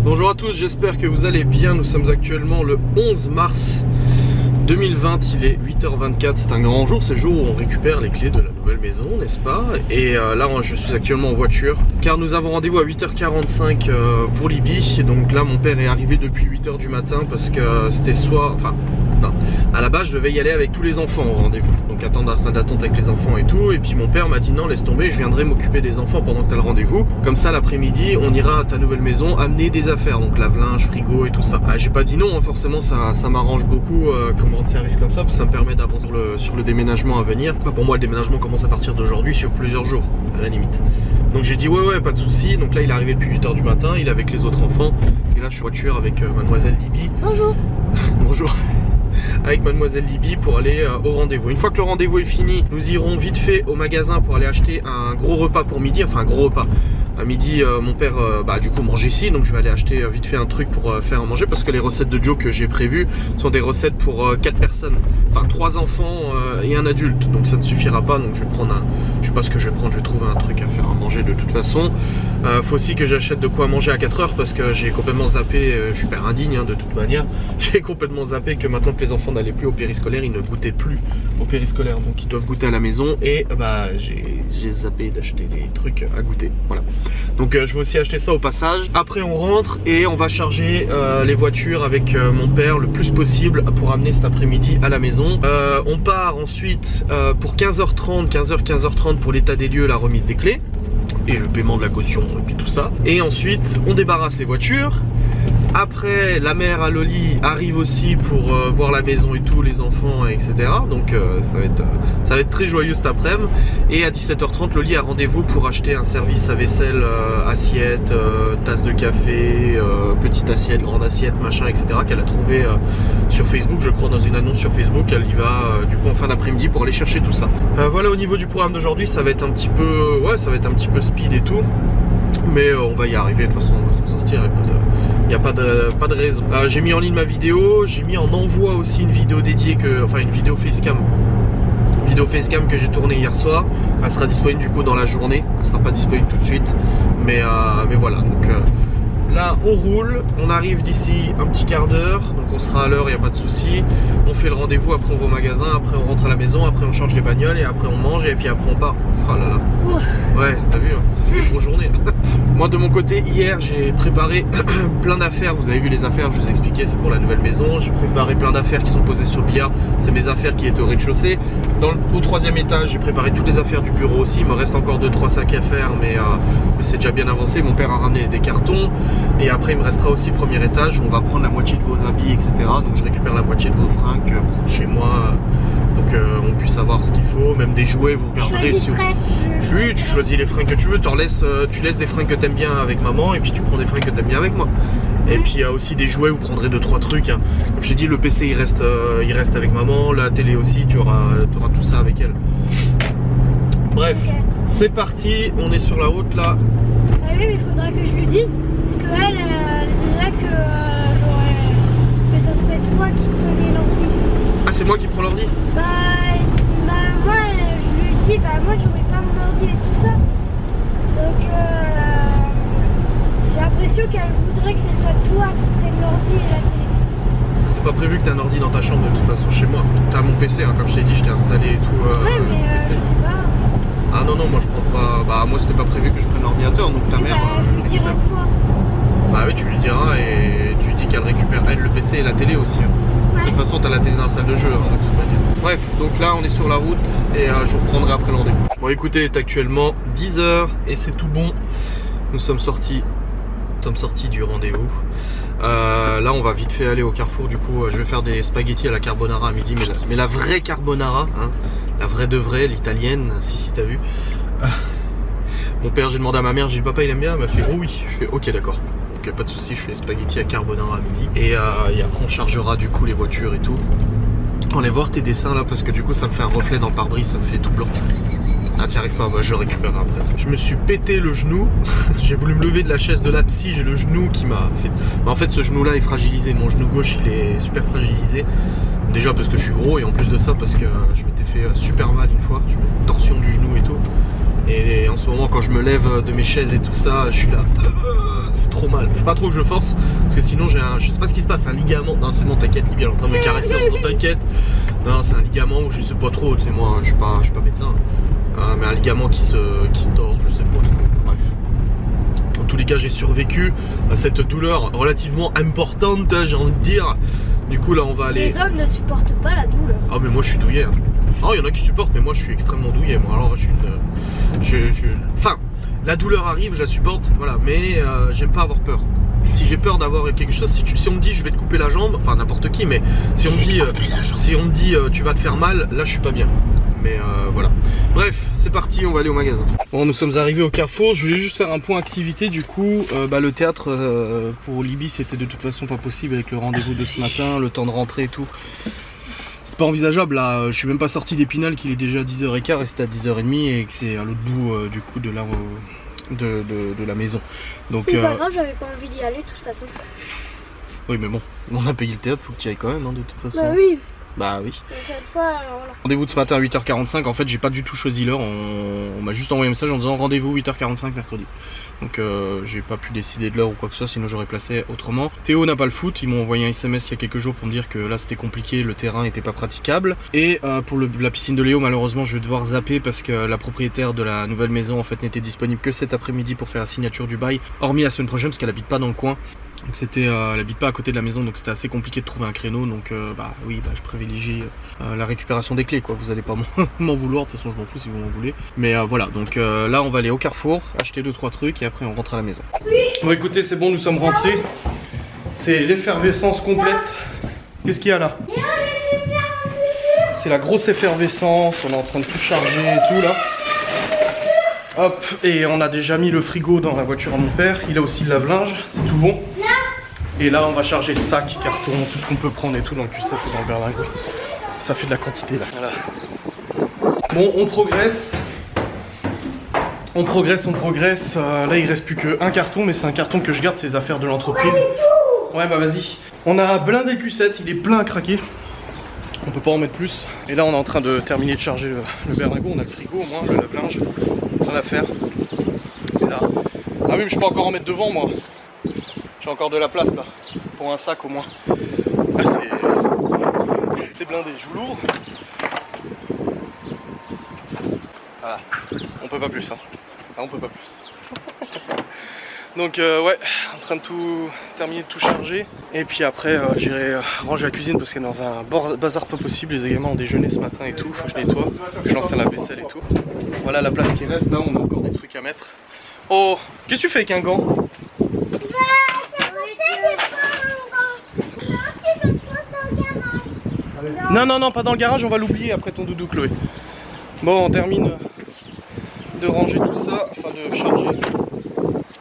Bonjour à tous, j'espère que vous allez bien. Nous sommes actuellement le 11 mars 2020, il est 8h24, c'est un grand jour, c'est le jour où on récupère les clés de la nouvelle maison, n'est-ce pas? Et là je suis actuellement en voiture, car nous avons rendez-vous à 8h45 pour Libye. Donc là mon père est arrivé depuis 8h du matin parce que c'était à la base je devais y aller avec tous les enfants au rendez-vous, donc attendre à la salle d'attente avec les enfants et tout. Et puis mon père m'a dit non, laisse tomber, je viendrai m'occuper des enfants pendant que tu as le rendez-vous, comme ça l'après-midi on ira à ta nouvelle maison amener des affaires, donc lave-linge, frigo et tout ça. J'ai pas dit non, hein, forcément ça m'arrange beaucoup comment rendre service comme ça, parce que ça me permet d'avancer sur le déménagement à venir. Pour moi le déménagement commence à partir d'aujourd'hui sur plusieurs jours à la limite. Donc j'ai dit ouais pas de souci. Donc là il est arrivé depuis 8h du matin, il est avec les autres enfants, et là je suis en voiture avec mademoiselle Libye. Bonjour. Bonjour. Avec mademoiselle Libye pour aller au rendez-vous. Une fois que le rendez-vous est fini, nous irons vite fait au magasin pour aller acheter un gros repas pour midi, enfin un gros repas. À midi, mon père du coup mange ici, donc je vais aller acheter vite fait un truc pour faire à manger, parce que les recettes de Joe que j'ai prévues sont des recettes pour 4 personnes, enfin 3 enfants et un adulte, donc ça ne suffira pas. Donc je vais prendre je sais pas ce que je vais prendre, je vais trouver un truc à faire à manger de toute façon. Faut aussi que j'achète de quoi manger à 4h, parce que j'ai complètement zappé, je suis père indigne hein, de toute manière, j'ai complètement zappé que maintenant que les enfants n'allaient plus au périscolaire, ils ne goûtaient plus au périscolaire, donc ils doivent goûter à la maison, et j'ai zappé d'acheter des trucs à goûter, voilà. Donc je vais aussi acheter ça au passage. Après on rentre et on va charger les voitures avec mon père le plus possible pour amener cet après-midi à la maison. On part ensuite pour 15h30 pour l'état des lieux, la remise des clés et le paiement de la caution et puis tout ça. Et ensuite on débarrasse les voitures. Après, la mère à Loli arrive aussi pour voir la maison et tout, les enfants, etc. Donc ça va être très joyeux cet après-midi. Et à 17h30, Loli a rendez-vous pour acheter un service à vaisselle, assiette, tasse de café, petite assiette, grande assiette, machin, etc. qu'elle a trouvé sur Facebook, je crois, dans une annonce sur Facebook. Elle y va du coup en fin d'après-midi pour aller chercher tout ça. Voilà, au niveau du programme d'aujourd'hui, ça va être un petit peu, speed et tout. Mais on va y arriver, de toute façon on va s'en sortir, il n'y a pas de raison. J'ai mis en ligne ma vidéo, j'ai mis en envoi aussi une vidéo dédiée, une vidéo facecam. Vidéo facecam que j'ai tournée hier soir. Elle sera disponible du coup dans la journée, elle sera pas disponible tout de suite. Mais voilà, donc là on roule, on arrive d'ici un petit quart d'heure, donc on sera à l'heure, il n'y a pas de souci. On fait le rendez-vous, après on va au magasin, après on rentre à la maison, après on change les bagnoles et après on mange et puis après on part. Oh là là. Ouais, t'as vu, ça fait une grosse journée. Moi de mon côté, hier j'ai préparé plein d'affaires. Vous avez vu les affaires, je vous ai expliqué, c'est pour la nouvelle maison. J'ai préparé plein d'affaires qui sont posées sur le billard. C'est mes affaires qui étaient au rez-de-chaussée. Au 3e étage, j'ai préparé toutes les affaires du bureau aussi. Il me reste encore 2-3 sacs à faire, mais c'est déjà bien avancé. Mon père a ramené des cartons. Et après il me restera aussi le 1er étage. On va prendre la moitié de vos habits, etc. Donc je récupère la moitié de vos fringues pour chez moi, pour qu'on puisse avoir ce qu'il faut. Même des jouets, vous regarderez. Oui, tu choisis les fringues que tu veux. Tu laisses des fringues que t'aimes bien avec maman, et puis tu prends des fringues que t'aimes bien avec moi. Et puis il y a aussi des jouets, vous prendrez 2-3 trucs. Hein. Comme je t'ai dit, le PC il reste avec maman, la télé aussi, tu auras tout ça avec elle. Bref, c'est parti, on est sur la route là. Ah oui, mais il faudra que je lui dise, parce qu'elle était là que ça serait toi qui prenais l'ordi. Ah, c'est moi qui prends l'ordi? Moi je lui ai dit, moi j'aurais pas mon ordi et tout ça. Donc j'ai l'impression qu'elle voudrait que ce soit toi qui prenne l'ordi et la télé. C'est pas prévu que t'aies un ordi dans ta chambre de toute façon chez moi. T'as mon PC, hein, comme je t'ai dit, je t'ai installé et tout. Ouais, mais je sais pas. Ah non, moi je prends pas. Moi c'était pas prévu que je prenne l'ordinateur, donc ta mère. Je lui dirai ce soir. Bah oui, tu lui diras, et tu lui dis qu'elle récupère elle le PC et la télé aussi. Hein. Ouais. De toute façon, t'as la télé dans la salle de jeu, hein, de toute manière. Bref, donc là on est sur la route et je vous reprendrai après le rendez-vous. Bon, écoutez, il est actuellement 10h et c'est tout bon. Nous sommes sortis du rendez-vous. Là on va vite fait aller au Carrefour. Du coup je vais faire des spaghettis à la carbonara à midi, mais la vraie carbonara, hein, la vraie de vraie, l'italienne, si t'as vu. Mon père, j'ai demandé à ma mère, j'ai dit papa il aime bien, elle m'a fait oh oui. Je fais ok d'accord, donc pas de souci, je fais les spaghettis à carbonara à midi, et après on chargera du coup les voitures et tout. On va voir tes dessins là, parce que du coup ça me fait un reflet dans le pare-brise, ça me fait tout blanc. Ah t'y arrives pas, je le récupérerai après. Je me suis pété le genou. J'ai voulu me lever de la chaise de la psy, j'ai le genou qui m'a fait... En fait ce genou là est fragilisé, mon genou gauche il est super fragilisé. Déjà parce que je suis gros, et en plus de ça parce que je m'étais fait super mal une fois, je me torsion du genou et tout. Et en ce moment, quand je me lève de mes chaises et tout ça, je suis là, ça fait trop mal. Faut pas trop que je force, parce que sinon j'ai un, je sais pas ce qui se passe, un ligament. Non, c'est bon, t'inquiète, Libye elle est en train de me caresser en disant t'inquiète. Non, c'est un ligament où je sais pas trop, tu sais, moi je suis pas médecin. Mais un ligament qui se tord, je sais pas trop. Bref. Dans tous les cas, j'ai survécu à cette douleur relativement importante, j'ai envie de dire. Du coup, là, on va aller. Les hommes ne supportent pas la douleur. Ah, mais moi, je suis douillet. Hein. Oh, il y en a qui supportent, mais moi, je suis extrêmement douillet. Moi, alors, Enfin, la douleur arrive, je la supporte, voilà. Mais j'aime pas avoir peur. Si j'ai peur d'avoir quelque chose, si on me dit je vais te couper la jambe, enfin n'importe qui, mais si on me dit tu vas te faire mal, là, je suis pas bien. Mais voilà. Bref, c'est parti, on va aller au magasin. Bon, nous sommes arrivés au Carrefour. Je voulais juste faire un point activité. Du coup, le théâtre pour Libye, c'était de toute façon pas possible avec le rendez-vous de ce matin, le temps de rentrer et tout. C'est pas envisageable là. Je suis même pas sorti d'Épinal, qu'il est déjà 10h15 et c'était à 10h30 et que c'est à l'autre bout du coup de là de la maison. Donc, c'est pas grave, j'avais pas envie d'y aller de toute façon. Oui, mais bon, on a payé le théâtre, faut que tu y ailles quand même, hein, de toute façon. Bah oui. Bah oui. Cette fois, voilà. Rendez-vous de ce matin à 8h45, en fait j'ai pas du tout choisi l'heure, on m'a juste envoyé un message en disant rendez-vous 8h45 mercredi. Donc j'ai pas pu décider de l'heure ou quoi que ce soit, sinon j'aurais placé autrement. Théo n'a pas le foot, ils m'ont envoyé un SMS il y a quelques jours pour me dire que là c'était compliqué, le terrain était pas praticable. Et pour la piscine de Léo, malheureusement je vais devoir zapper parce que la propriétaire de la nouvelle maison en fait n'était disponible que cet après-midi pour faire la signature du bail, hormis la semaine prochaine parce qu'elle habite pas dans le coin. Donc c'était, elle habite pas à côté de la maison, donc c'était assez compliqué de trouver un créneau. Donc je privilégie la récupération des clés quoi. Vous allez pas m'en vouloir, de toute façon je m'en fous si vous m'en voulez. Mais voilà, donc là on va aller au Carrefour, acheter 2-3 trucs et après on rentre à la maison. Bon écoutez, c'est bon, nous sommes rentrés. C'est l'effervescence complète. Qu'est-ce qu'il y a là? C'est la grosse effervescence, on est en train de tout charger et tout là. Hop, et on a déjà mis le frigo dans la voiture à mon père, il a aussi le lave-linge, c'est tout bon. Et là on va charger sac, carton, tout ce qu'on peut prendre et tout dans le cul-sac ou dans le berlingot. Ça fait de la quantité là. Voilà. Bon, on progresse. On progresse. Là il reste plus qu'un carton, mais c'est un carton que je garde, c'est les affaires de l'entreprise. Ouais bah vas-y. On a blindé le Q7, il est plein à craquer. On peut pas en mettre plus. Et là on est en train de terminer de charger le berlingot, on a le frigo au moins, le lave-linge. Rien à faire. Et là. Ah oui, mais je peux encore en mettre devant moi. J'ai encore de la place là. Pour un sac au moins. Ah, c'est blindé. Je vous l'ouvre. Voilà. On peut pas plus hein. Ah, on peut pas plus. Donc ouais, en train de tout terminer de tout charger. Et puis après j'irai ranger la cuisine parce qu'elle est dans un bazar pas possible. Les gamins ont déjeuné ce matin et tout, faut que je nettoie. Je lance à la vaisselle et tout. Voilà la place qui reste, là on a encore des trucs à mettre. Oh, qu'est-ce que tu fais avec un gant? Non, pas dans le garage, on va l'oublier après ton doudou Chloé. Bon, on termine de ranger tout ça, enfin de charger.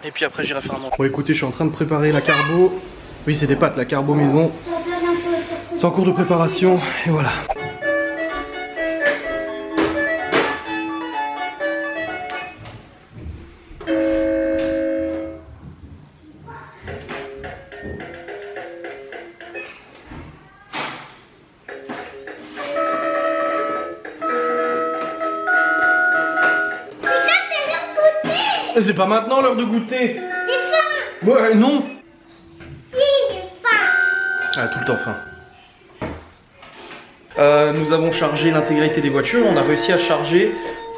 Et puis après j'irai faire un manger. Bon écoutez, je suis en train de préparer la carbo. Oui, c'est des pâtes, la carbo maison. C'est en cours de préparation et voilà. C'est pas maintenant l'heure de goûter. J'ai faim. Ouais, non. Si, j'ai faim. Ah, tout le temps faim. Nous avons chargé l'intégralité des voitures. On a réussi à charger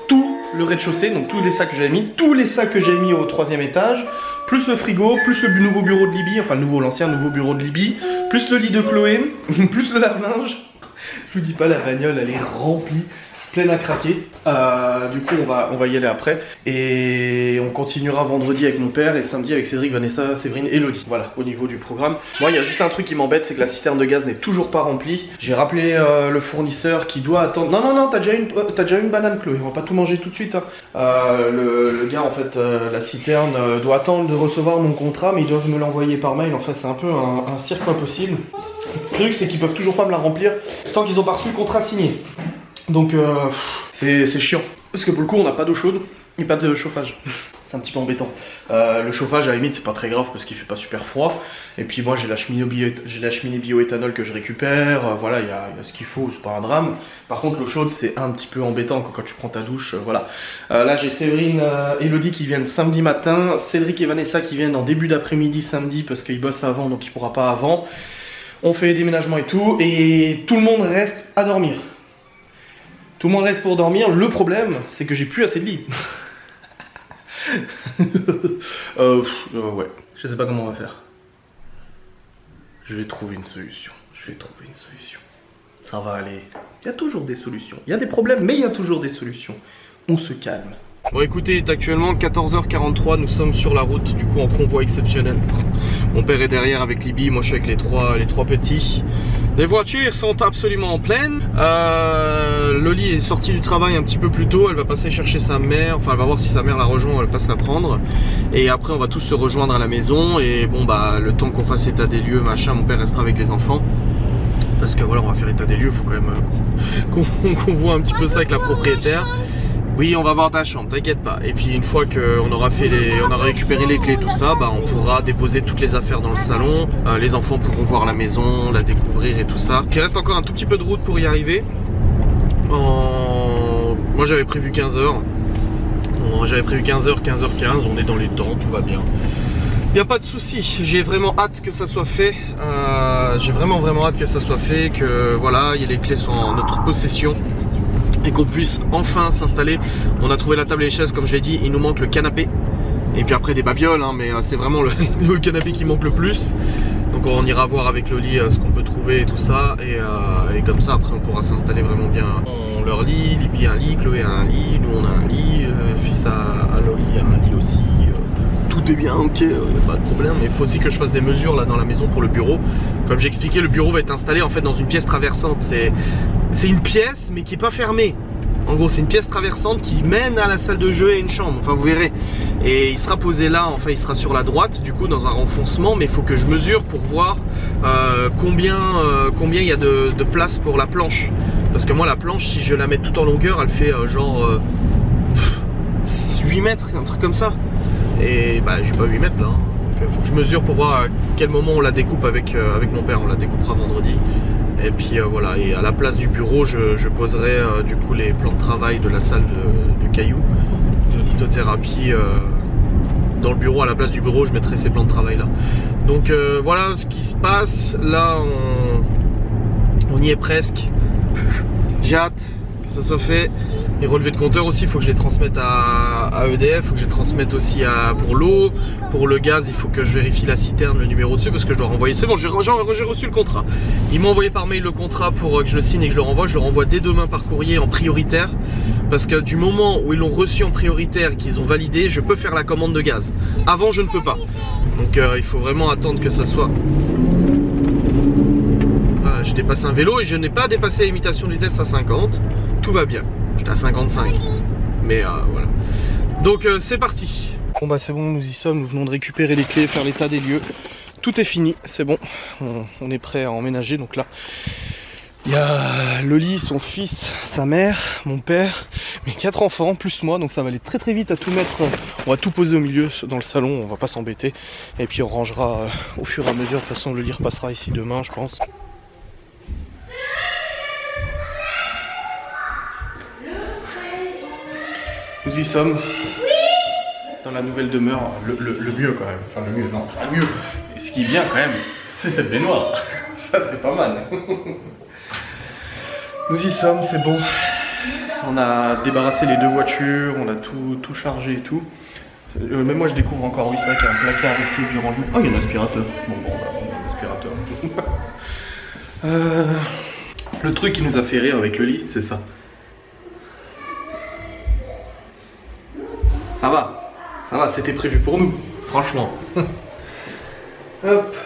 tout le rez-de-chaussée, donc tous les sacs que j'avais mis, au 3e étage, plus le frigo, plus le nouveau bureau de Libye, enfin l'ancien nouveau bureau de Libye, plus le lit de Chloé, plus le lave-linge. Je vous dis pas, la bagnole elle est remplie. Pleine à craquer. Du coup on va y aller après et on continuera vendredi avec mon père et samedi avec Cédric, Vanessa, Séverine et Elodie. Voilà au niveau du programme. Moi il y a juste un truc qui m'embête, c'est que la citerne de gaz n'est toujours pas remplie. J'ai rappelé le fournisseur qui doit attendre. Non, t'as déjà une banane Chloé, on va pas tout manger tout de suite hein. Le gars en fait, la citerne doit attendre de recevoir mon contrat, mais ils doivent me l'envoyer par mail. En fait c'est un peu un cirque impossible. Le truc c'est qu'ils peuvent toujours pas me la remplir tant qu'ils ont pas reçu le contrat signé. Donc c'est chiant. Parce que pour le coup on n'a pas d'eau chaude et pas de chauffage. c'est un petit peu embêtant. Le chauffage à la limite c'est pas très grave parce qu'il fait pas super froid. Et puis moi j'ai la cheminée bioéthanol que je récupère, voilà il y a ce qu'il faut, c'est pas un drame. Par contre l'eau chaude c'est un petit peu embêtant quand tu prends ta douche, voilà. Là j'ai Séverine, Elodie qui viennent samedi matin, Cédric et Vanessa qui viennent en début d'après-midi samedi parce qu'ils bossent avant donc il pourra pas avant. On fait les déménagements et tout, et tout le monde reste à dormir. Tout le monde reste pour dormir. Le problème, c'est que j'ai plus assez de lits. Ouais, je sais pas comment on va faire. Je vais trouver une solution. Ça va aller. Il y a toujours des solutions. Il y a des problèmes, mais il y a toujours des solutions. On se calme. Bon écoutez, il est actuellement 14h43, nous sommes sur la route, du coup en convoi exceptionnel. Mon père est derrière avec Libby, moi je suis avec les trois petits. Les voitures sont absolument pleines. Loli est sortie du travail un petit peu plus tôt, elle va passer chercher sa mère, enfin elle va voir si sa mère la rejoint, elle passe la prendre. Et après on va tous se rejoindre à la maison et bon bah le temps qu'on fasse état des lieux, machin, mon père restera avec les enfants. Parce que voilà, on va faire état des lieux, il faut quand même qu'on voit un petit peu ça avec la propriétaire. Oui, on va voir ta chambre, t'inquiète pas. Et puis une fois qu'on aura récupéré les clés, tout ça, bah, on pourra déposer toutes les affaires dans le salon. Les enfants pourront voir la maison, la découvrir et tout ça. Il reste encore un tout petit peu de route pour y arriver. Moi j'avais prévu 15h. J'avais prévu 15h, 15h15, on est dans les temps, tout va bien. Il n'y a pas de souci, j'ai vraiment hâte que ça soit fait. J'ai vraiment hâte que ça soit fait, que voilà, les clés soient en notre possession. Et qu'on puisse enfin s'installer. On a trouvé la table et les chaises comme je l'ai dit, il nous manque le canapé. Et puis après des babioles, hein, mais c'est vraiment le canapé qui manque le plus. Donc on ira voir avec Loli ce qu'on peut trouver et tout ça. Et comme ça après on pourra s'installer vraiment bien. On leur lit, Libby a un lit, Chloé a un lit, nous on a un lit, fils à Loli a un lit aussi. Tout est bien, ok, pas de problème. Mais il faut aussi que je fasse des mesures là dans la maison pour le bureau. Comme j'ai expliqué, le bureau va être installé en fait dans une pièce traversante. C'est une pièce mais qui est pas fermée. En gros c'est une pièce traversante qui mène à la salle de jeu et une chambre, enfin vous verrez. Et il sera posé là, enfin il sera sur la droite du coup dans un renfoncement. Mais il faut que je mesure pour voir combien il y a de place pour la planche. Parce que moi la planche si je la mets tout en longueur elle fait genre 8 mètres, un truc comme ça. Et bah j'ai pas 8 mètres là, hein. Donc, faut que je mesure pour voir à quel moment on la découpe avec mon père. On la découpera vendredi. Et puis voilà, et à la place du bureau je poserai du coup les plans de travail de la salle de cailloux, de lithothérapie dans le bureau. À la place du bureau je mettrai ces plans de travail là. Donc voilà ce qui se passe. Là on y est presque. J'ai hâte que ça soit fait. Les relevés de compteur aussi, il faut que je les transmette à EDF, il faut que je les transmette aussi pour l'eau, pour le gaz, il faut que je vérifie la citerne, le numéro dessus parce que je dois renvoyer. C'est bon, j'ai reçu le contrat. Ils m'ont envoyé par mail le contrat pour que je le signe et que je le renvoie dès demain par courrier en prioritaire parce que du moment où ils l'ont reçu en prioritaire et qu'ils ont validé, je peux faire la commande de gaz. Avant, je ne peux pas. Donc il faut vraiment attendre que ça soit... Voilà, j'ai dépassé un vélo et je n'ai pas dépassé la limitation de vitesse à 50. Tout va bien. J'étais à 55, mais voilà. Donc c'est parti. Bon bah c'est bon, nous y sommes, nous venons de récupérer les clés, faire l'état des lieux. Tout est fini, c'est bon, on est prêt à emménager. Donc là, il y a Loli, son fils, sa mère, mon père, mes 4 enfants, plus moi. Donc ça va aller très vite à tout mettre, on va tout poser au milieu dans le salon, on va pas s'embêter. Et puis on rangera au fur et à mesure, de toute façon Loli repassera ici demain je pense. Nous y sommes. Oui. Dans la nouvelle demeure, le mieux quand même. Enfin le mieux, non, c'est pas le mieux. Et ce qui est bien quand même, c'est cette baignoire. Ça c'est pas mal. Nous y sommes, c'est bon. On a débarrassé les 2 voitures, on a tout chargé et tout. Même moi je découvre encore, oui c'est vrai qu'il y a un placard ici du rangement. Oh il y a un aspirateur. Bon on a un aspirateur. Le truc qui nous a fait rire avec le lit, c'est ça. Ça va, c'était prévu pour nous, franchement. Hop.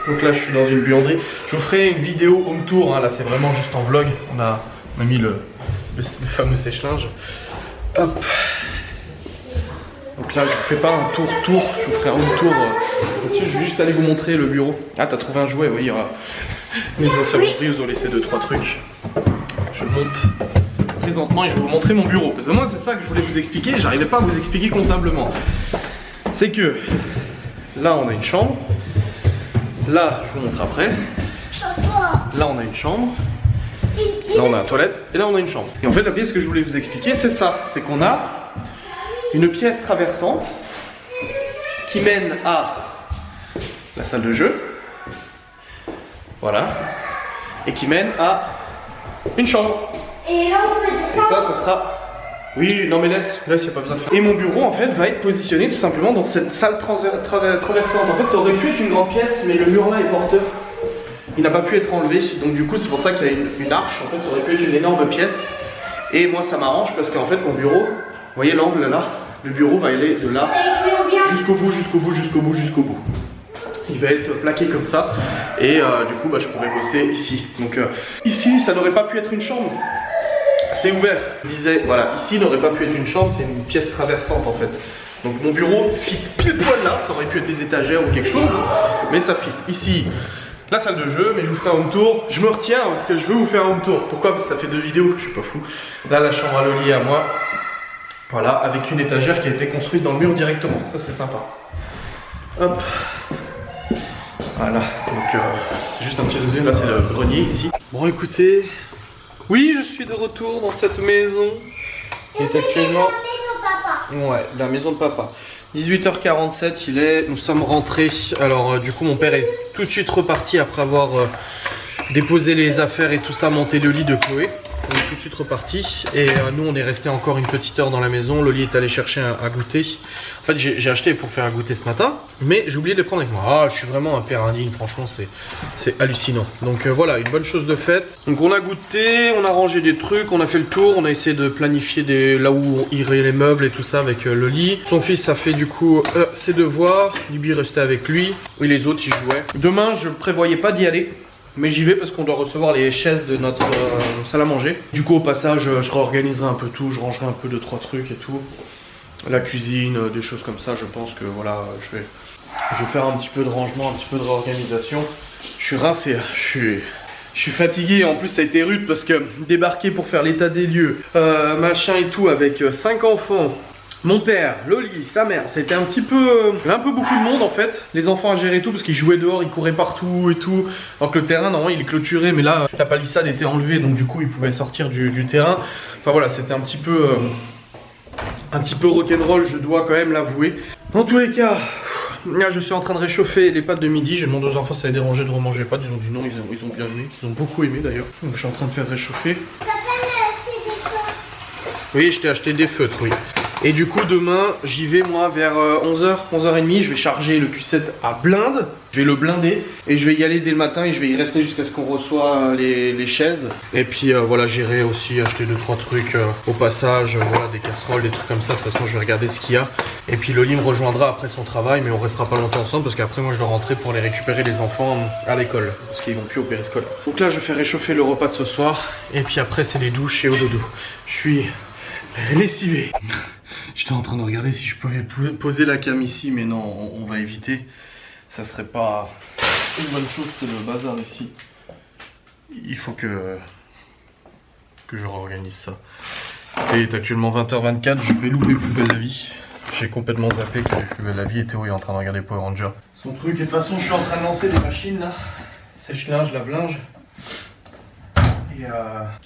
Donc là je suis dans une buanderie. Je vous ferai une vidéo home tour, hein. Là c'est vraiment juste en vlog. On a mis le fameux sèche-linge. Hop. Donc là je vous fais pas un tour, je vous ferai un home tour. Je vais juste aller vous montrer le bureau. Ah t'as trouvé un jouet, oui. Mes anciens ouvriers nous ont laissé 2-3 trucs. Je monte présentement et je vais vous montrer mon bureau. Parce que moi c'est ça que je voulais vous expliquer, j'arrivais pas à vous expliquer comptablement. C'est que là on a une chambre, là je vous montre après, là on a une chambre, là on a une toilette et là on a une chambre. Et en fait la pièce que je voulais vous expliquer c'est ça, c'est qu'on a une pièce traversante qui mène à la salle de jeu, voilà, et qui mène à une chambre. Et là on peut descendre. Et ça sera... Oui, non mais laisse, il n'y a pas besoin de faire. Et mon bureau en fait va être positionné tout simplement dans cette salle traversante. En fait ça aurait pu être une grande pièce mais le mur là est porteur. Il n'a pas pu être enlevé, donc du coup c'est pour ça qu'il y a une arche. En fait ça aurait pu être une énorme pièce. Et moi ça m'arrange parce qu'en fait mon bureau, vous voyez l'angle là, le bureau va aller de là jusqu'au bout, jusqu'au bout, jusqu'au bout, jusqu'au bout. Il va être plaqué comme ça et du coup bah, je pourrais bosser ici. Donc ici ça n'aurait pas pu être une chambre. C'est ouvert. Je disais voilà, ici n'aurait pas pu être une chambre, c'est une pièce traversante en fait. Donc mon bureau fit pile poil là, ça aurait pu être des étagères ou quelque chose, mais ça fit. Ici, la salle de jeu, mais je vous ferai un home tour. Je me retiens parce que je veux vous faire un home tour. Pourquoi? Parce que ça fait 2 vidéos, je suis pas fou. Là la chambre à Loli à moi. Voilà, avec une étagère qui a été construite dans le mur directement. Ça c'est sympa. Hop. Voilà, donc c'est juste un petit deuxième, là c'est le grenier ici. Bon écoutez, oui je suis de retour dans cette maison qui est actuellement... Ouais, la maison de papa. 18h47 il est, nous sommes rentrés. Alors du coup mon père est tout de suite reparti après avoir déposé les affaires et tout ça, monté le lit de Chloé. On est tout de suite reparti et nous on est resté encore une petite heure dans la maison. Loli est allé chercher à goûter. En fait j'ai acheté pour faire à goûter ce matin, mais j'ai oublié de les prendre avec moi. Ah, je suis vraiment un père indigne, franchement c'est hallucinant. Donc voilà, une bonne chose de faite. Donc on a goûté, on a rangé des trucs, on a fait le tour, on a essayé de planifier là où iraient les meubles et tout ça avec Loli. Son fils a fait du coup ses devoirs, Libby restait avec lui et les autres ils jouaient. Demain je prévoyais pas d'y aller. Mais j'y vais parce qu'on doit recevoir les chaises de notre salle à manger. Du coup au passage je réorganiserai un peu tout, je rangerai un peu 2-3 trucs et tout. La cuisine, des choses comme ça, je pense que voilà, je vais faire un petit peu de rangement, un petit peu de réorganisation. Je suis rincé, je suis fatigué, en plus ça a été rude parce que débarquer pour faire l'état des lieux, machin et tout avec 5 enfants. Mon père, Loli, sa mère, c'était un peu beaucoup de monde en fait. Les enfants à gérer et tout parce qu'ils jouaient dehors, ils couraient partout et tout. Alors que le terrain normalement il est clôturé mais là la palissade était enlevée donc du coup ils pouvaient sortir du terrain. Enfin voilà, c'était un petit peu rock'n'roll, je dois quand même l'avouer. Dans tous les cas, là je suis en train de réchauffer les pâtes de midi. J'ai demandé aux enfants si ça les dérangeait de remanger les pâtes. Ils ont dit non, ils ont bien aimé, ils ont beaucoup aimé d'ailleurs. Donc je suis en train de faire réchauffer. Oui, je t'ai acheté des feutres, oui. Et du coup demain j'y vais moi vers 11h, 11h30, je vais charger le Q7 à blinde, je vais le blinder et je vais y aller dès le matin et je vais y rester jusqu'à ce qu'on reçoit les chaises. Et puis voilà, j'irai aussi acheter 2-3 trucs au passage, voilà, des casseroles, des trucs comme ça. De toute façon je vais regarder ce qu'il y a. Et puis Loli me rejoindra après son travail, mais on restera pas longtemps ensemble parce qu'après moi je dois rentrer pour aller récupérer les enfants à l'école parce qu'ils vont plus au périscolaire. Donc là je fais réchauffer le repas de ce soir et puis après c'est les douches et au dodo. Je suis lessivé. J'étais en train de regarder si je pouvais poser la cam ici, mais non, on va éviter. Ça serait pas une bonne chose, c'est le bazar ici. Il faut que je réorganise ça. Il est actuellement 20h24, je vais louper Plus belle la vie. J'ai complètement zappé que Plus belle la vie et Théo est en train de regarder Power Ranger. Son truc, et de toute façon, je suis en train de lancer des machines là. Sèche-linge, lave-linge. Et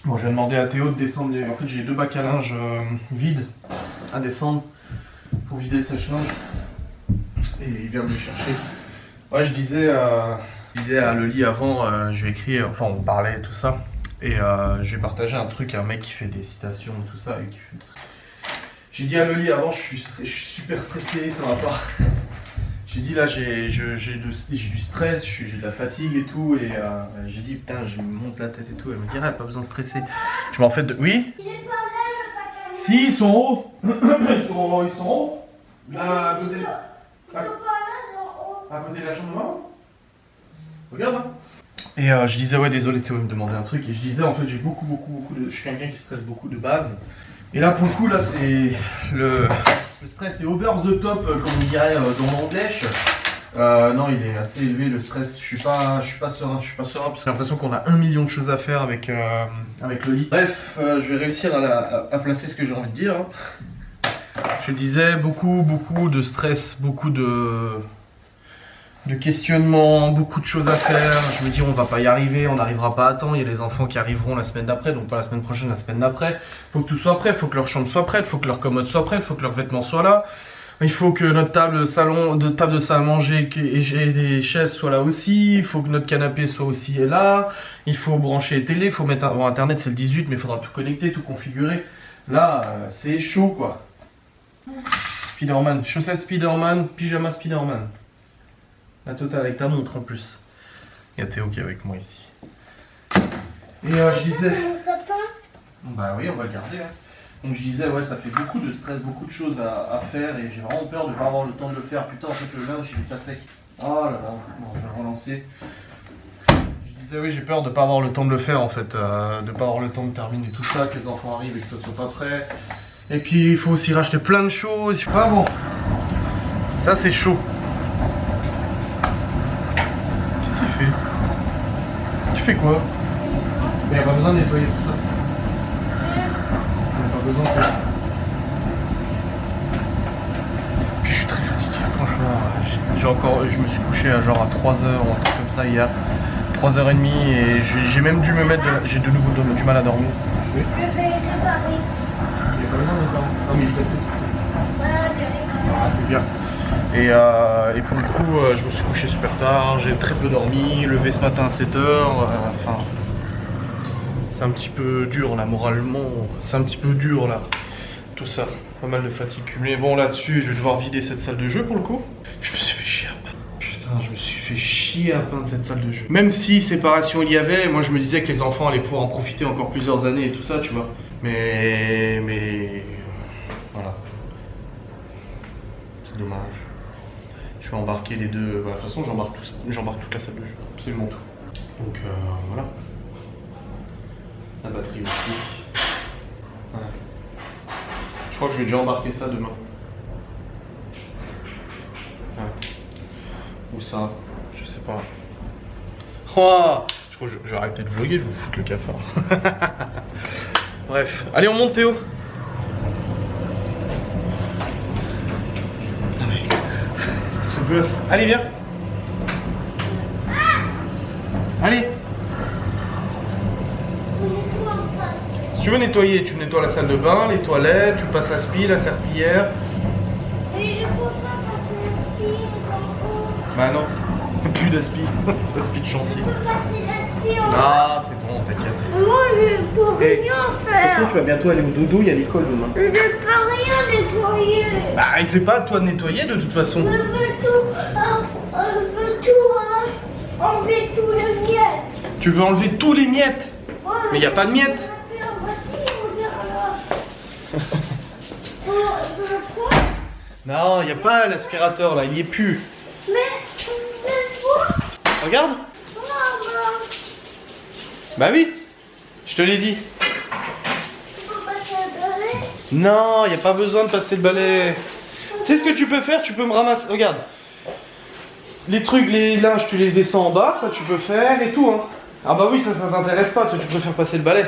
bon, je vais demander à Théo de descendre. En fait, j'ai 2 bacs à linge vides à descendre pour vider le sèche-linge. Et il vient me les chercher. Ouais, je disais à Loli avant, j'ai écrit, enfin on parlait et tout ça. Et j'ai partagé un truc à un mec qui fait des citations et tout ça. J'ai dit à Loli avant, je suis super stressé, ça va pas. J'ai dit là j'ai du stress, j'ai de la fatigue et tout et j'ai dit putain je me monte la tête et tout. Elle me dit ah, pas besoin de stresser. Je m'en fais de... Oui. Il est pas là le paquet. Si, ils sont hauts. Ils sont hauts. Là, à côté... Ils sont pas là, ils sont hauts. À côté de la chambre de maman. Regarde hein. Et je disais ouais désolé Théo il me demandait un truc. Et je disais en fait j'ai beaucoup de... Je suis quelqu'un qui stresse beaucoup de base. Et là pour le coup là c'est le stress est over the top comme on dirait dans l'Andèche. Non, il est assez élevé le stress. Je suis pas serein. Je suis pas serein parce que j'ai l'impression qu'on a 1 million de choses à faire avec le lit. Bref, je vais réussir à placer ce que j'ai envie de dire. Je disais beaucoup de stress, beaucoup de questionnements, beaucoup de choses à faire. Je me dis on va pas y arriver, on n'arrivera pas à temps. Il y a les enfants qui arriveront la semaine d'après, donc pas la semaine prochaine, la semaine d'après. Faut que tout soit prêt, faut que leur chambre soit prête, faut que leur commode soit prête, faut que leurs vêtements soient là. Il faut que notre table de salle à manger et des chaises soient là aussi. Il faut que notre canapé soit aussi là. Il faut brancher les télés, il faut mettre bon, internet c'est le 18 mais il faudra tout connecter, tout configurer. Là c'est chaud quoi. Spider-Man, chaussettes Spider-Man, pyjama Spider-Man. La totale avec ta montre en plus. Il y a Théo qui est avec moi ici. Et je disais... Bah oui, on va le garder. Hein. Donc je disais, ouais, ça fait beaucoup de stress, beaucoup de choses à faire et j'ai vraiment peur de ne pas avoir le temps de le faire. Putain, en fait, le linge, il est pas sec. Oh là là, bon, je vais le relancer. Je disais, oui, j'ai peur de ne pas avoir le temps de le faire en fait. De ne pas avoir le temps de terminer tout ça, que les enfants arrivent et que ça soit pas prêt. Et puis, il faut aussi racheter plein de choses. Ah bon, ça c'est chaud. Tu fais quoi? Il n'y a pas besoin de nettoyer tout ça. Il n'y a pas besoin de... Puis je suis très fatigué, franchement. Je me suis couché à genre à 3h ou un truc comme ça hier. 3h30 et j'ai même dû me mettre... J'ai de nouveau du mal à dormir. Oui. Je vais réparer. Il n'y a pas besoin de réparer. Non mais il est cassé ce truc. Ah c'est bien. Et pour le coup, je me suis couché super tard, j'ai très peu dormi, levé ce matin à 7h, enfin... C'est un petit peu dur là, moralement, c'est un petit peu dur là, tout ça, pas mal de fatigue cumulée. Bon là-dessus, je vais devoir vider cette salle de jeu pour le coup. Je me suis fait chier à peine. Putain, je me suis fait chier à peine de cette salle de jeu. Même si séparation il y avait, moi je me disais que les enfants allaient pouvoir en profiter encore plusieurs années et tout ça, tu vois. Mais... Voilà. C'est dommage. Je vais embarquer les deux. Bah, de toute façon, j'embarque tout ça. J'embarque toute la salle de jeu, absolument tout. Donc voilà. La batterie aussi. Ouais. Je crois que je vais déjà embarquer ça demain. Ouais. Ou ça, je sais pas. Oh, je crois que je vais arrêter de vlogger, je vais vous foutre le cafard. Bref, allez, on monte Théo. Gosse. Allez, viens. Allez. Si tu veux nettoyer, tu nettoies la salle de bain, les toilettes, tu passes la spie, la serpillière. Mais je peux pas passer l'aspi en haut. Bah non, plus d'aspi, ça aspi de chantier. Je peux passer l'aspi en haut. Ah, c'est bon, t'inquiète. Moi, je peux rien De toute faire. façon, tu vas bientôt aller au dodo, il y a l'école demain. Je peux rien nettoyer. Bah, c'est pas à toi de nettoyer de toute façon. Je veux tout, enlever tous les miettes. Tu veux enlever tous les miettes? Ouais, Mais il n'y a pas de miettes. Non, il n'y a pas l'aspirateur là, il y est plus. Mais, Regarde. Bah oui, je te l'ai dit. Non, il n'y a pas besoin de passer le balai. Tu sais ce que tu peux faire? Tu peux me ramasser. Regarde. Les trucs, les linges, tu les descends en bas, ça tu peux faire et tout. Hein. Ah bah oui, ça t'intéresse pas, toi tu préfères passer le balai.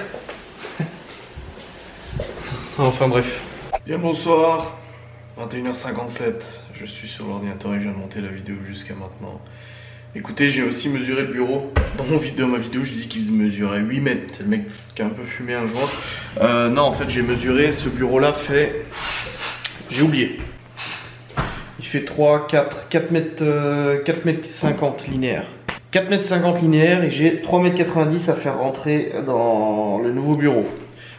Enfin bref. Bien bonsoir. 21h57. Je suis sur l'ordinateur et je viens de monter la vidéo jusqu'à maintenant. Écoutez, j'ai aussi mesuré le bureau. Dans ma vidéo, j'ai dit qu'il mesurait 8 mètres. C'est le mec qui a un peu fumé un jour. Non, en fait, j'ai mesuré. Ce bureau-là fait... J'ai oublié. Il fait 4 mètres 50 linéaires. 4 mètres 50 linéaires et j'ai 3 mètres 90 à faire rentrer dans le nouveau bureau.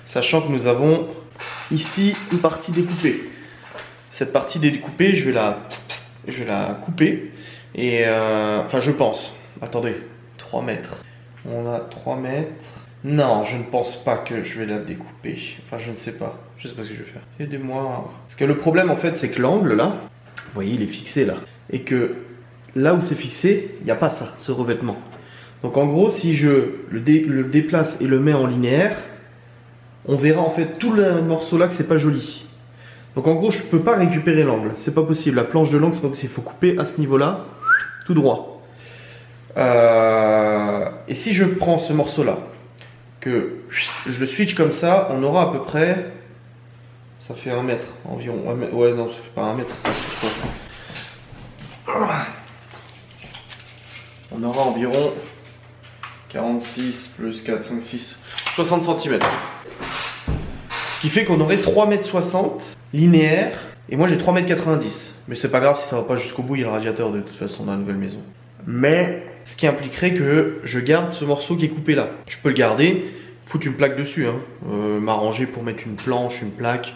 Sachant que nous avons ici une partie découpée. Cette partie découpée, je vais la couper. Et enfin, je pense. Attendez, 3 mètres. On a 3 mètres. Non, je ne pense pas que je vais la découper. Enfin, je ne sais pas. Je sais pas ce que je vais faire. Aidez-moi. Parce que le problème, en fait, c'est que l'angle, là, vous voyez, il est fixé, là. Et que là où c'est fixé, il n'y a pas ça, ce revêtement. Donc, en gros, si je le déplace et le mets en linéaire, on verra, en fait, tout le morceau là que c'est pas joli. Donc, en gros, je peux pas récupérer l'angle. C'est pas possible. La planche de l'angle, c'est pas possible. Il faut couper à ce niveau-là. tout droit. Et si je prends ce morceau-là, que je le switch comme ça, on aura à peu près, ça fait 1 mètre environ. Ouais, non, ça fait pas 1 mètre, ça fait quoi? On aura environ 46 plus 4, 5, 6, 60 cm. Ce qui fait qu'on aurait 3,60 m linéaire. Et moi j'ai 3,90 m. Mais c'est pas grave si ça va pas jusqu'au bout, il y a le radiateur de toute façon dans la nouvelle maison. Mais ce qui impliquerait que je garde ce morceau qui est coupé là. Je peux le garder, foutre une plaque dessus, hein. M'arranger pour mettre une planche, une plaque,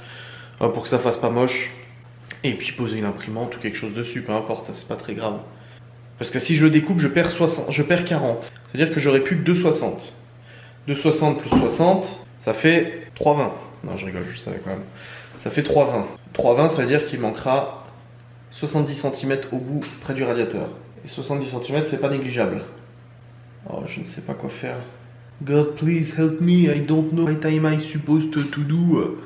pour que ça fasse pas moche. Et puis poser une imprimante ou quelque chose dessus, peu importe, ça c'est pas très grave. Parce que si je le découpe, je perds 40. C'est-à-dire que j'aurai plus que 2,60. 2,60 plus 60, ça fait 3,20. Non, je rigole, je savais quand même. Ça fait 3,20. 3,20, ça veut dire qu'il manquera 70 cm au bout, près du radiateur. Et 70 cm, c'est pas négligeable. Oh, je ne sais pas quoi faire. God, please help me, I don't know what am I supposed to do.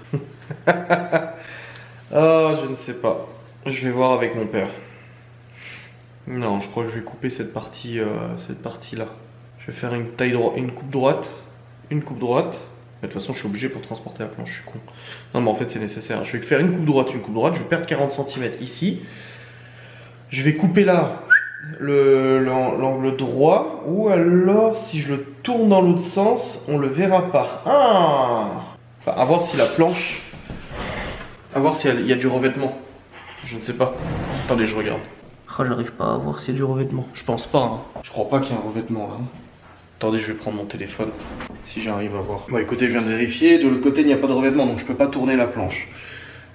Oh, je ne sais pas. Je vais voir avec mon père. Non, je crois que je vais couper cette partie là. Je vais faire une coupe droite. Une coupe droite. Mais de toute façon, je suis obligé pour transporter la planche, je suis con. Non, mais en fait, c'est nécessaire. Je vais faire une coupe droite. Je vais perdre 40 cm ici. Je vais couper là l'angle droit. Ou alors, si je le tourne dans l'autre sens, on le verra pas. Ah, enfin, à voir si la planche... À voir s'il y a du revêtement. Je ne sais pas. Attendez, je regarde. Ah, j'arrive pas à voir s'il y a du revêtement. Je pense pas. Hein. Je crois pas qu'il y ait un revêtement là. Attendez, je vais prendre mon téléphone. Si j'arrive à voir. Bon, écoutez, je viens de vérifier. De l'autre côté, il n'y a pas de revêtement. Donc, je peux pas tourner la planche.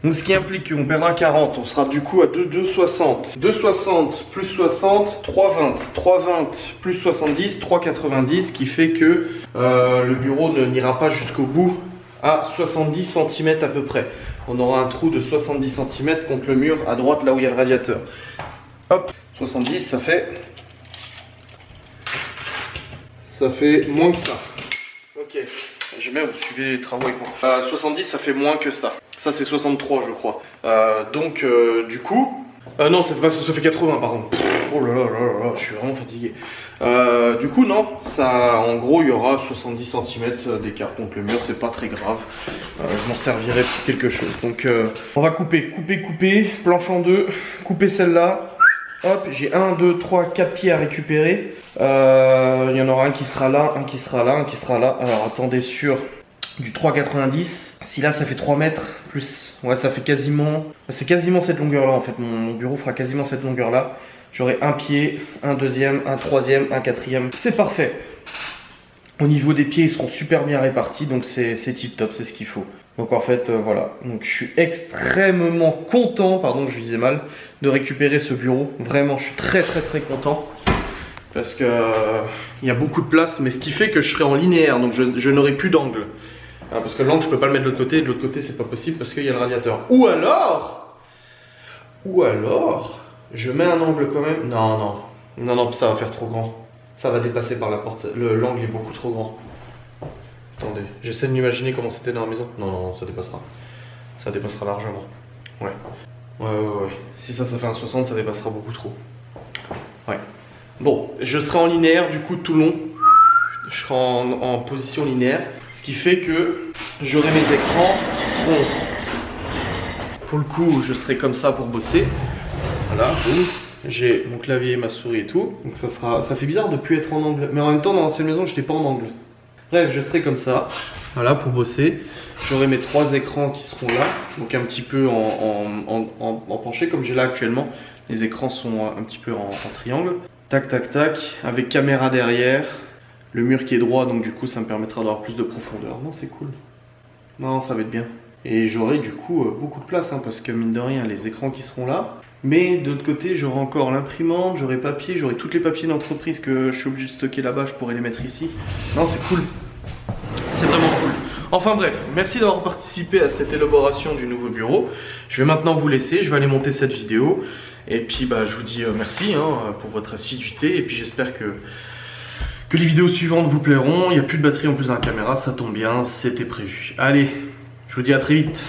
Donc, ce qui implique qu'on perdra 40. On sera du coup à 2,60. 2,60 plus 60, 3,20. 3,20 plus 70, 3,90. Qui fait que le bureau n'ira pas jusqu'au bout à 70 cm à peu près. On aura un trou de 70 cm contre le mur à droite là où il y a le radiateur. Hop, 70 ça fait moins que ça. Ok, j'aime bien, vous suivez les travaux avec moi. 70 ça fait moins que ça. Ça c'est 63 je crois. Donc du coup... non, ça fait 80 pardon. Oh là là là là, je suis vraiment fatigué. Du coup non, ça, en gros il y aura 70 cm d'écart contre le mur, c'est pas très grave. Je m'en servirai pour quelque chose. Donc on va couper, planche en deux, couper celle-là. Hop, j'ai 1, 2, 3, 4 pieds à récupérer. Il y en aura un qui sera là, un qui sera là, un qui sera là. Alors attendez, sur du 3,90. Si là ça fait 3 mètres, plus, ouais ça fait quasiment, c'est quasiment cette longueur là en fait. Mon bureau fera quasiment cette longueur là. J'aurai un pied, un deuxième, un troisième, un quatrième. C'est parfait. Au niveau des pieds, ils seront super bien répartis, donc c'est tip top, c'est ce qu'il faut. Donc en fait, voilà. Donc je suis extrêmement content, pardon, je disais mal, de récupérer ce bureau. Vraiment, je suis très content. Parce que il y a beaucoup de place, mais ce qui fait que je serai en linéaire, donc je n'aurai plus d'angle. Parce que l'angle, je peux pas le mettre de l'autre côté. De l'autre côté, c'est pas possible parce qu'il y a le radiateur. Ou alors, je mets un angle quand même. Non, ça va faire trop grand. Ça va dépasser par la porte. L'angle est beaucoup trop grand. Attendez, j'essaie de m'imaginer comment c'était dans la maison. Non, ça dépassera. Ça dépassera largement. Ouais. Si ça fait un 60, ça dépassera beaucoup trop. Ouais. Bon, je serai en linéaire du coup tout le long. Je serai en position linéaire. Ce qui fait que j'aurai mes écrans qui seront... Pour le coup, je serai comme ça pour bosser. Voilà, boum. J'ai mon clavier, ma souris et tout. Donc ça fait bizarre de ne plus être en angle. Mais en même temps, dans l'ancienne maison, je n'étais pas en angle. Bref, je serai comme ça. Voilà, pour bosser. J'aurai mes 3 écrans qui seront là. Donc un petit peu en penché, comme j'ai là actuellement. Les écrans sont un petit peu en triangle. Tac, tac, tac. Avec caméra derrière. Le mur qui est droit, donc du coup, ça me permettra d'avoir plus de profondeur. Non, c'est cool. Non, ça va être bien. Et j'aurai du coup beaucoup de place, hein, parce que mine de rien, les écrans qui seront là. Mais de l'autre côté, j'aurai encore l'imprimante, j'aurai papier, j'aurai tous les papiers d'entreprise que je suis obligé de stocker là-bas, je pourrai les mettre ici. Non, c'est cool. C'est vraiment cool. Enfin bref, merci d'avoir participé à cette élaboration du nouveau bureau. Je vais maintenant vous laisser, je vais aller monter cette vidéo. Et puis je vous dis merci pour votre assiduité. Et puis j'espère que les vidéos suivantes vous plairont. Il n'y a plus de batterie en plus dans la caméra, ça tombe bien, c'était prévu. Allez, je vous dis à très vite.